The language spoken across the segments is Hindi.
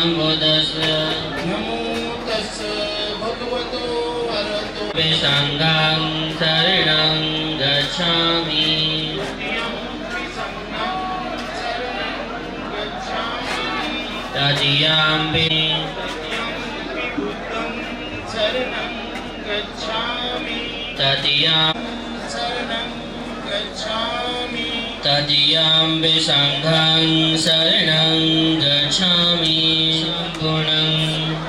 सम्बुद्धस्स नमो तस्स भगवतो अरहतो संघं शरणं गच्छामि द्वितीयंपि संघं शरणं गच्छामि तृतीयंपि तृतीयंपि बुद्धं शरणं गच्छामि तृतीयं शरणं गच्छामि तृतीयंपि संघं शरणं गच्छामि सम्पूर्णं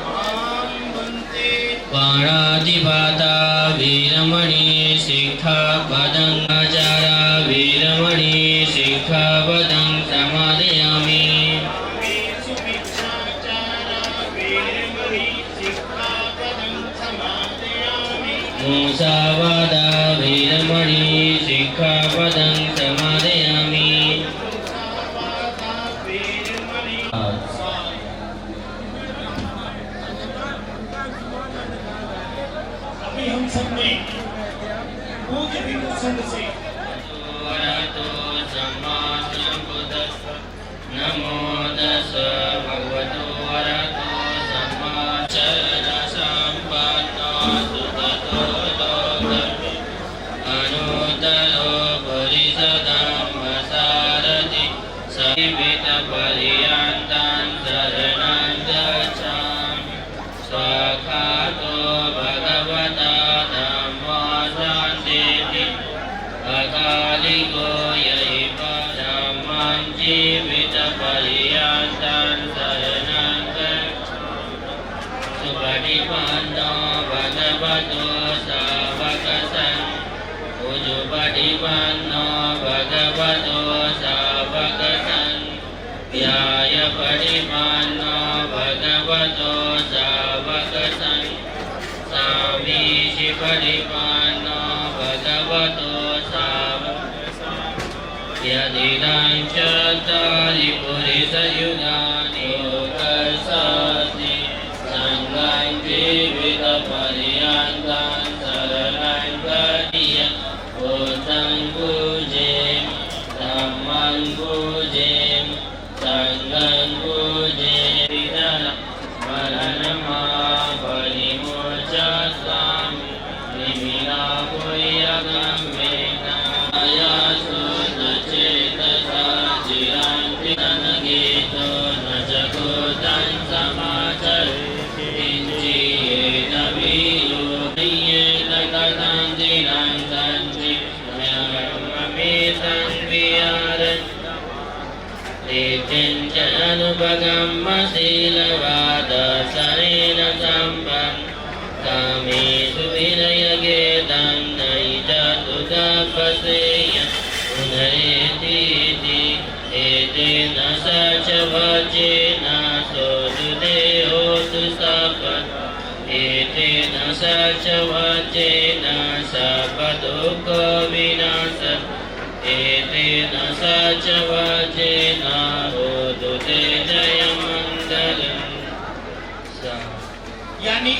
मां वन्दे पाणातिपाता वीरमणि शिक्षापदं आचारा वीरमणि शिक्षापदं समादयामि सुभिक्षाचारा वीरमणि सिक्खापदं समादयामि मुसावादा वीरमणि शिक्षापदं समादयामि मुसावादा वीरमणि अभी हम सब ने पूज्य भिक्षु संघ से वरतो सम्मा सम्बुद्धस्स नमो तस्स भगवतो वरतो सम्मा शरण सम्पन्नो सुततो लोकस्मिन् अनुत्तरो पुरुषोत्तमसारथि जीवितपर्यन्तं शरणं गच्छामि स्वाखातो भगवता धम्मो शान्तिः अकालिको यैव धम्मं जीवितपर्यन्तं शरणं गच्छामि सुपटिपन्नो भगवतो सावकसन् उजुपटिपन्नो भगवतो सावकसन् ध्यायपटिपन्नो भगवतो सावकसन् सामीशिपटिपन्नो भगवतो सावकसन् यदिदं चत्वारि पुरुषयुगानि योगशास्त्रे सङ्गं जीवितपर्यन्तं शरणं गच्छामि बुद्धं पूजयामि धम्मं पूजयामि संघं पूजयामि मरणमापरिमोचसामि निमिनाभूयगम्येन आयासुतचेतसा चिरन्ति ननगीतो न जगोदं समाचरेत् किञ्चियेन वियोगयेन कथं दिनं सन्ति म्यमेतं विहारन् शीलवादसनेन सम्पन् कामेषु विनयगेदं नैजतु तपसेय पुनरेतीति एतेन स च वचेन सोऽदुते होतु सपत् एतेन स च वचेन सपदुःखो विनाशत् एतेन स च वचेन होतु ते जयमङ्गलम्। यानी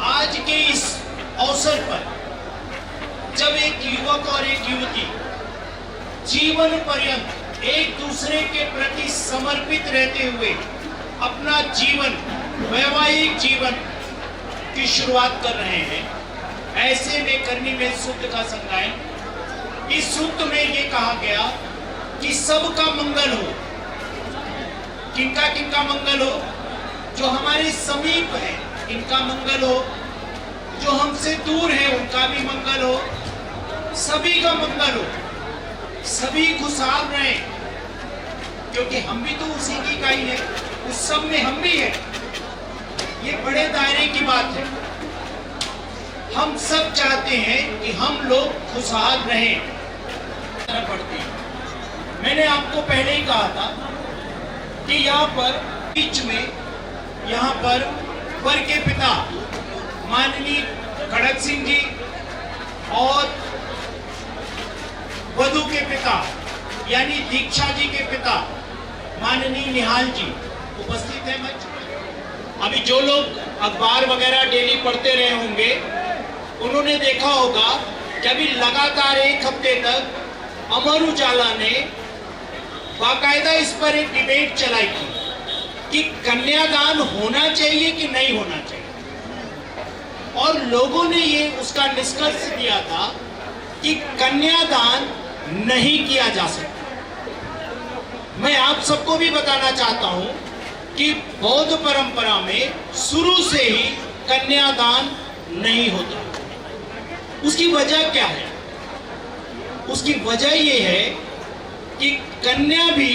आज के इस अवसर पर जब एक युवक और एक युवती जीवन पर्यंत एक दूसरे के प्रति समर्पित रहते हुए अपना जीवन वैवाहिक जीवन की शुरुआत कर रहे हैं, ऐसे में करनी में सूक्त का संज्ञान। इस सूक्त में ये कहा गया कि सबका मंगल हो। किनका किनका मंगल हो? जो हमारे समीप है इनका मंगल हो, जो हमसे दूर है उनका भी मंगल हो, सभी का मंगल हो, सभी खुशहाल रहे, क्योंकि हम भी तो उसी की इकाई है, उस सब में हम भी है। ये बड़े दायरे की बात है। हम सब चाहते हैं कि हम लोग खुशहाल रहें। पड़ती है। मैंने आपको पहले ही कहा था कि यहाँ पर बीच में यहाँ पर वर के पिता माननीय खड़ग सिंह जी और वधु के पिता यानी दीक्षा जी के पिता माननीय निहाल जी उपस्थित है मंच पर। अभी जो लोग अखबार वगैरह डेली पढ़ते रहे होंगे उन्होंने देखा होगा कि अभी लगातार एक हफ्ते तक अमर उजाला ने बाकायदा इस पर एक डिबेट चलाई थी कि कन्यादान होना चाहिए कि नहीं होना चाहिए, और लोगों ने ये उसका निष्कर्ष दिया था कि कन्यादान नहीं किया जा सकता। मैं आप सबको भी बताना चाहता हूं कि बौद्ध परंपरा में शुरू से ही कन्यादान नहीं होता। उसकी वजह क्या है? उसकी वजह ये है कि कन्या भी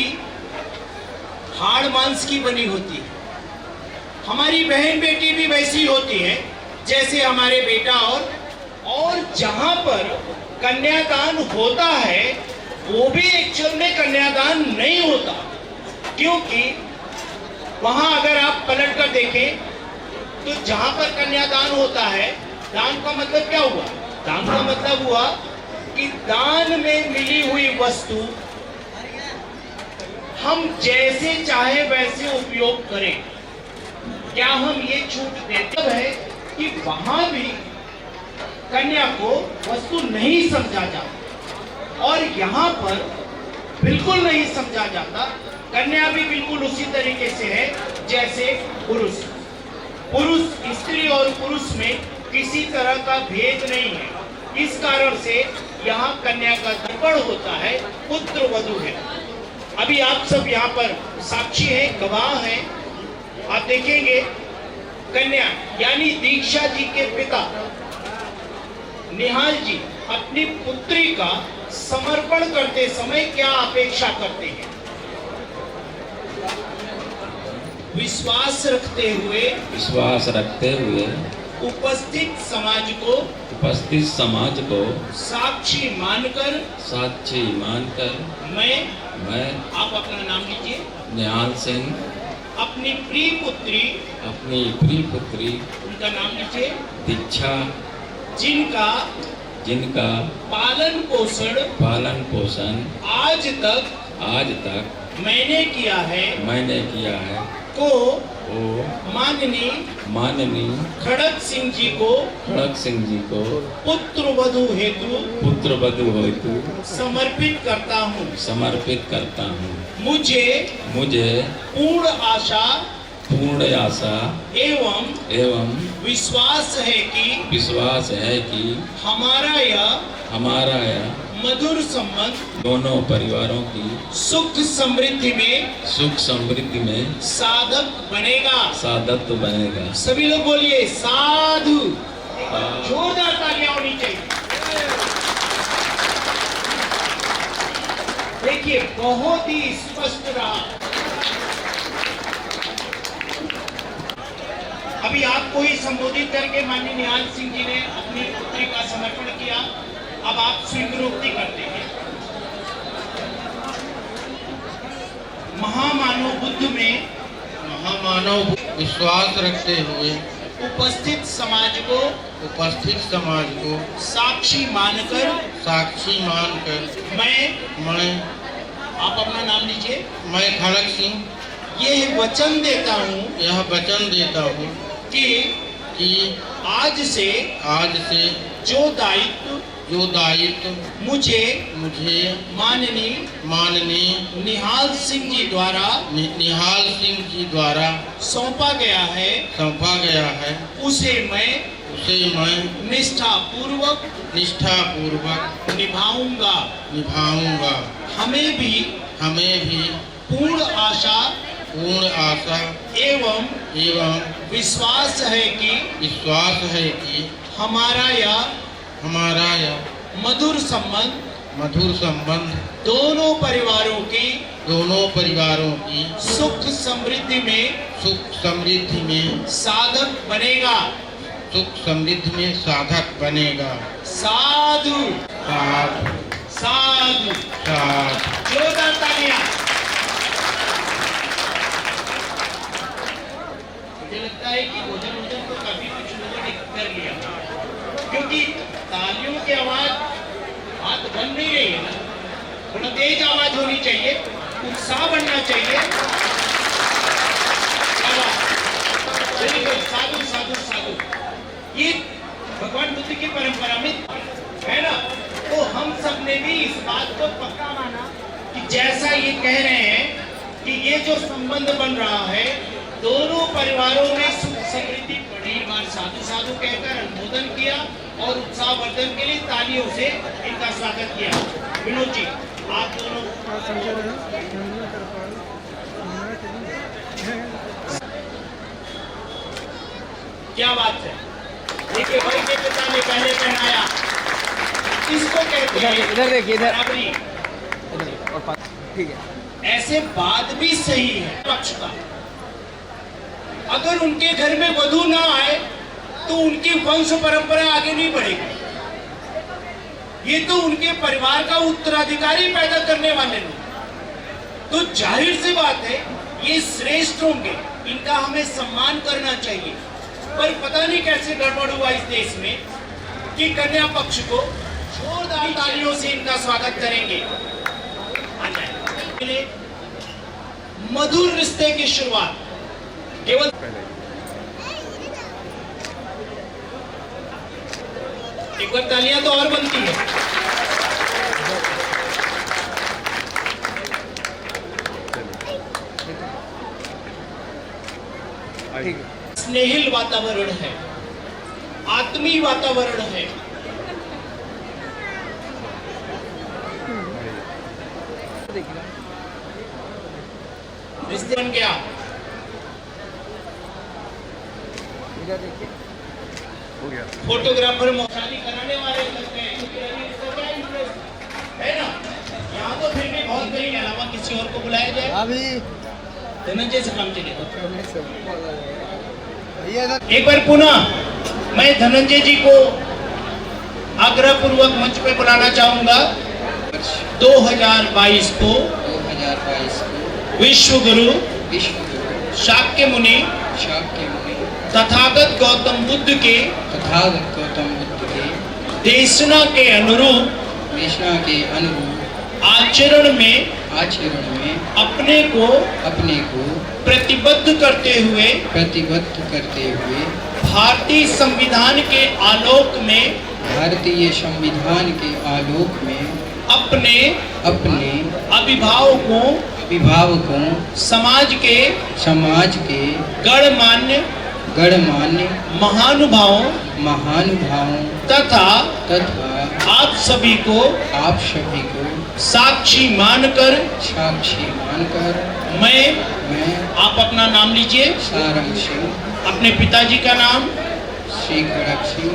हाड़ मांस की बनी होती है। हमारी बहन बेटी भी वैसी होती है जैसे हमारे बेटा। और जहां पर कन्यादान होता है वो भी एक्चुअल में कन्यादान नहीं होता, क्योंकि वहां अगर आप पलट कर देखें तो जहां पर कन्यादान होता है, दान का मतलब क्या हुआ? दान का मतलब हुआ कि दान में मिली हुई वस्तु हम जैसे चाहे वैसे उपयोग करें। क्या हम ये छूट देते हैं कि वहां भी कन्या को वस्तु नहीं समझा जाता, और यहाँ पर बिल्कुल नहीं समझा जाता। कन्या भी बिल्कुल उसी तरीके से है जैसे पुरुष। स्त्री और पुरुष में किसी तरह का भेद नहीं है। इस कारण से यहाँ कन्या का तर्पण होता है, पुत्र वधू है। अभी आप सब यहाँ पर साक्षी हैं, गवाह हैं। आप देखेंगे कन्या यानी दीक्षा जी के पिता निहाल जी अपनी पुत्री का समर्पण करते समय क्या अपेक्षा करते हैं? विश्वास रखते हुए उपस्थित समाज को साक्षी मानकर मैं आप अपना नाम लीजिए। निहाल सिंह अपनी प्रिय पुत्री उनका नाम लीजिए। दीक्षा जिनका पालन पोषण आज तक मैंने किया है को माननीय खड़क सिंह जी को पुत्र वधू हेतु समर्पित करता हूँ। मुझे पूर्ण आशा एवं विश्वास है कि हमारा यह मधुर संबंध दोनों परिवारों की सुख समृद्धि में साधक बनेगा। सभी लोग बोलिए साधु। जोरदार तालियां होनी चाहिए। देखिए बहुत ही स्पष्ट रहा। अभी आपको ही संबोधित करके माननीय निहाल सिंह जी ने अपनी पुत्री का समर्पण किया। अब आप स्वीकृति करते हैं। महामानव बुद्ध में विश्वास रखते हुए उपस्थित समाज को साक्षी मानकर मैं आप अपना नाम लीजिए। मैं खड़क सिंह यह वचन देता हूँ कि आज से जो दायित्व मुझे माननीय निहाल सिंह जी द्वारा सौंपा गया है उसे मैं निष्ठापूर्वक निभाऊंगा। हमें भी पूर्ण आशा एवं विश्वास है कि हमारा यह मधुर संबंध दोनों परिवारों की सुख समृद्धि में साधक बनेगा। साधु। जोरदार तालियां। मुझे लगता है कि भोजन तो काफी कुछ लोगों ने कर लिया, क्योंकि तालियों की आवाज हाथ बन नहीं रही है ना। थोड़ा तेज आवाज होनी चाहिए, उत्साह बनना चाहिए। साधु ये भगवान बुद्ध की परंपरा में है ना। तो हम सब ने भी इस बात को पक्का माना कि जैसा ये कह रहे हैं कि ये जो संबंध बन रहा है, दोनों परिवारों में सुख समृद्धि बढ़ी। एक बार साधु साधु कहकर अनुमोदन किया और उत्साहवर्धन के लिए तालियों से इनका स्वागत किया। विनोद जी, आप दोनों क्या बात है। देखिए भाई के पिता ने पहले पहनाया, इसको कहते हैं इधर देखिए, इधर बराबरी। और ठीक है। ऐसे बात भी सही है पक्ष का। अगर उनके घर में वधू ना आए तो उनकी वंश परंपरा आगे नहीं बढ़ेगी। ये तो उनके परिवार का उत्तराधिकारी पैदा करने वाले लोग, तो जाहिर सी बात है ये श्रेष्ठ होंगे, इनका हमें सम्मान करना चाहिए। पर पता नहीं कैसे गड़बड़ हुआ इस देश में कि कन्या पक्ष को जोरदार तालियों से इनका स्वागत करेंगे। आ जाए मधुर रिश्ते की शुरुआत केवल एक बार तालियां तो और बनती है। ठीक है। स्नेहिल वातावरण है, आत्मीय वातावरण है। रिश्ते बन गया। इधर देखिए, हो गया। फोटोग्राफर शादी कराने वाले लगते हैं, क्योंकि अभी इसका क्या इंटरेस्ट है ना। यहाँ तो फिर भी बहुत कहीं के अलावा किसी और को बुलाया जाए, अभी धनंजय से काम चलेगा। एक बार पुनः मैं धनंजय जी को आग्रह पूर्वक मंच पे बुलाना चाहूंगा। 2022 को विश्व गुरु शाक्य मुनि तथागत गौतम बुद्ध के देशना के अनुरूप आचरण में अपने को प्रतिबद्ध करते हुए भारतीय संविधान के आलोक में अपने अभिभावकों समाज के गणमान्य महानुभावों तथा आप सभी को साक्षी मानकर मैं आप अपना नाम लीजिए। सारंग सिंह, अपने पिताजी का नाम, श्री खड़क सिंह,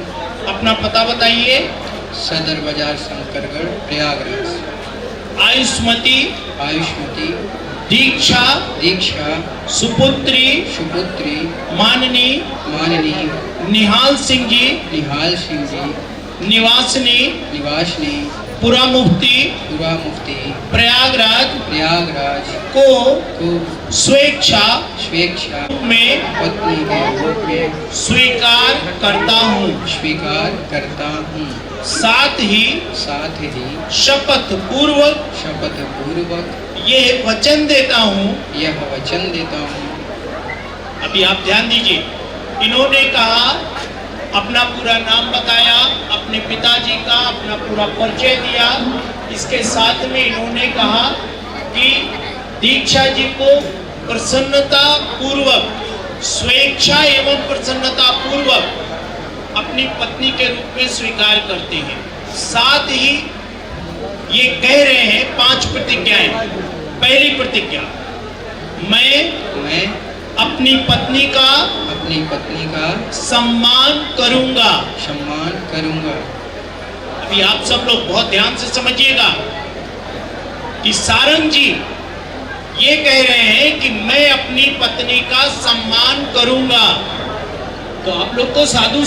अपना पता बताइए। सदर बाजार शंकरगढ़ प्रयागराज। आयुष्मती दीक्षा सुपुत्री माननी निहाल सिंह जी निवासनी पुरा मुफ्ती प्रयागराज को स्वेच्छा में पत्नी के रूप में स्वीकार करता हूँ। साथ ही शपथ पूर्वक यह वचन देता हूँ। अभी आप ध्यान दीजिए, इन्होंने कहा, अपना पूरा नाम बताया, अपने पिताजी का अपना पूरा परिचय दिया। इसके साथ में इन्होंने कहा कि दीक्षा जी को प्रसन्नता पूर्वक, स्वेच्छा एवं प्रसन्नता पूर्वक अपनी पत्नी के रूप में स्वीकार करते हैं। साथ ही ये कह रहे हैं 5 प्रतिज्ञाएं। पहली प्रतिज्ञा, मैं अपनी पत्नी का सम्मान करूंगा। अभी आप सब लोग बहुत ध्यान से समझिएगा कि सारंग जी ये कह रहे हैं कि मैं अपनी पत्नी का सम्मान करूंगा। तो आप लोग तो साधु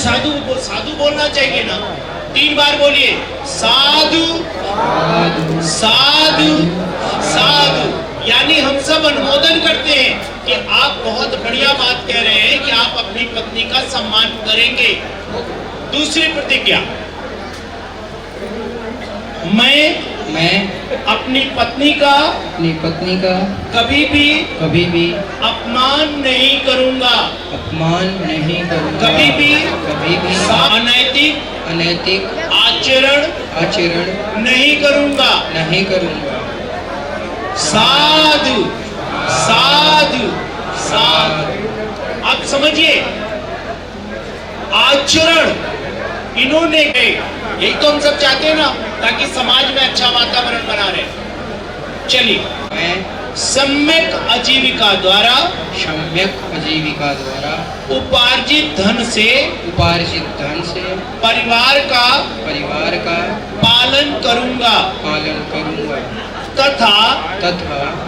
बोलना चाहिए ना। 3 बार बोलिए, साधु साधु साधु। यानी हम सब अनुमोदन करते हैं कि आप बहुत बढ़िया बात कह रहे हैं कि आप अपनी पत्नी का सम्मान करेंगे। दूसरी प्रतिज्ञा, मैं अपनी पत्नी का कभी भी अपमान नहीं करूंगा। कभी भी अनैतिक आचरण नहीं करूंगा। साधु साधु साधु। आप समझिए, आचरण इन्होंने, यही तो हम सब चाहते हैं ना, ताकि समाज में अच्छा वातावरण बना रहे। चलिए, मैं सम्यक आजीविका द्वारा उपार्जित धन से परिवार का पालन करूंगा तथा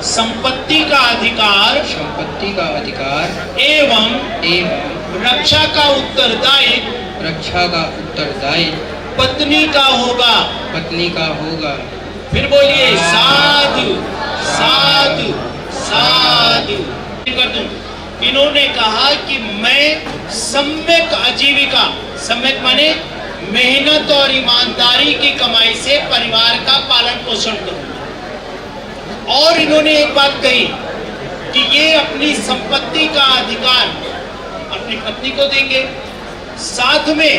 संपत्ति का अधिकार एवं रक्षा का उत्तरदायित्व पत्नी का होगा। फिर बोलिए साधु साधु साधु। कर दूं, इन्होंने कहा कि मैं सम्यक आजीविका, सम्यक माने मेहनत और ईमानदारी की कमाई से परिवार का पालन पोषण करूंगा। और इन्होंने एक बात कही कि ये अपनी संपत्ति का अधिकार अपनी पत्नी को देंगे, साथ में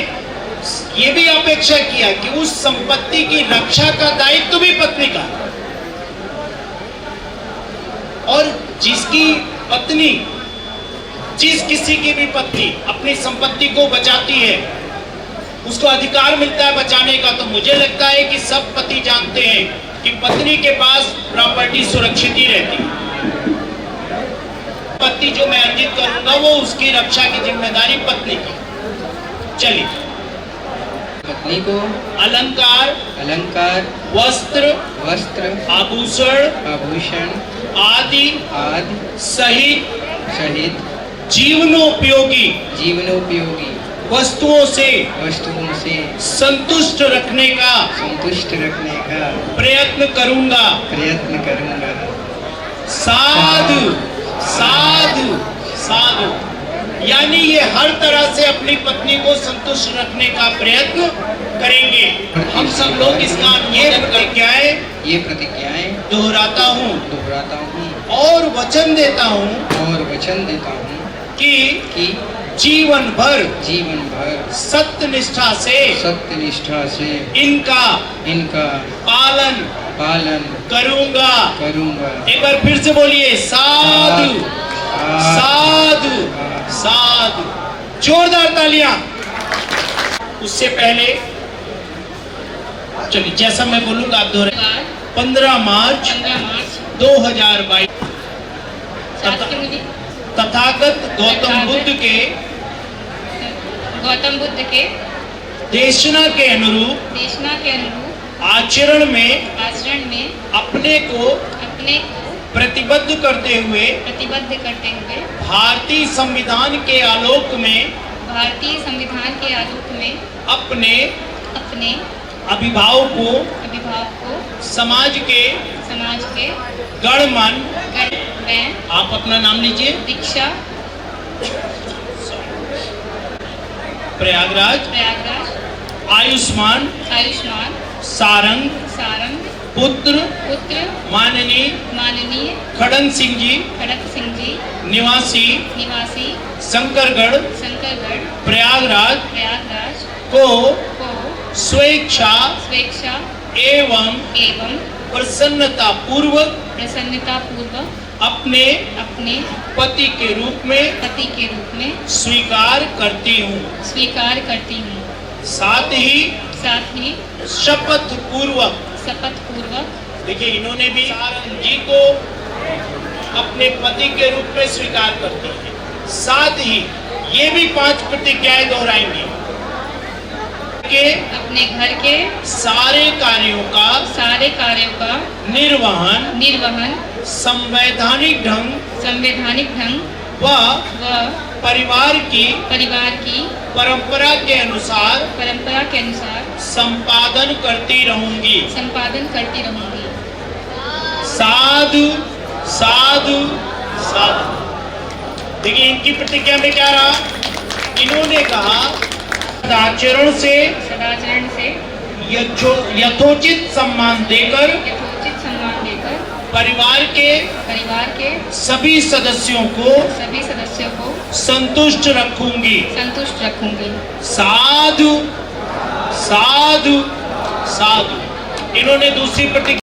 ये भी अपेक्षा किया कि उस संपत्ति की रक्षा का दायित्व भी पत्नी का। और जिसकी पत्नी, जिस किसी की भी पत्नी अपनी संपत्ति को बचाती है, उसको अधिकार मिलता है बचाने का। तो मुझे लगता है कि सब पति जानते हैं कि पत्नी के पास प्रॉपर्टी सुरक्षित ही रहती है। पति जो मैं अर्जित करूंगा वो उसकी रक्षा की जिम्मेदारी पत्नी की। चलिए, पत्नी को अलंकार वस्त्र आभूषण आदि सहित जीवनोपयोगी वस्तुओं से संतुष्ट रखने का प्रयत्न करूंगा। साधु साधु साधु। यानी ये हर तरह से अपनी पत्नी को संतुष्ट रखने का प्रयत्न करेंगे। हम सब लोग इस काम ये प्रतिज्ञाएं दोहराता हूँ और वचन देता हूँ कि जीवन भर सत्य निष्ठा से इनका पालन करूंगा। एक बार फिर से बोलिए साधु साधु साधु। जोरदार तालियां। उससे पहले चलिए, जैसा मैं बोलूंगा आप दोहराइए। 15 मार्च 2022 तथागत गौतम बुद्ध के देशना के अनुरूप आचरण में अपने को प्रतिबद्ध करते हुए भारतीय संविधान के आलोक में अपने अभिभाव को समाज के गणमन में, आप अपना नाम लीजिए, दीक्षा प्रयागराज आयुष्मान सारंग पुत्र माननीय खड़न सिंह जी निवासी शंकरगढ़ प्रयागराज को स्वेच्छा एवं प्रसन्नता पूर्वक अपने पति के रूप में स्वीकार करती हूँ। साथ ही शपथ पूर्वक। देखिए, इन्होंने भी सारंग जी को अपने पति के रूप में स्वीकार करती है। साथ ही ये भी 5 प्रतिज्ञाएं दोहराएंगे कि अपने घर के सारे कार्यों का निर्वहन संवैधानिक ढंग व परिवार की परंपरा के अनुसार संपादन करती रहूंगी। साधु साधु साधु। देखिए, इनकी प्रतिज्ञा में क्या रहा? इन्होंने कहा सदाचरण से यथोचित सम्मान देकर परिवार के सभी सदस्यों को संतुष्ट रखूंगी। साधु साधु साधु। इन्होंने दूसरी प्रतिज्ञा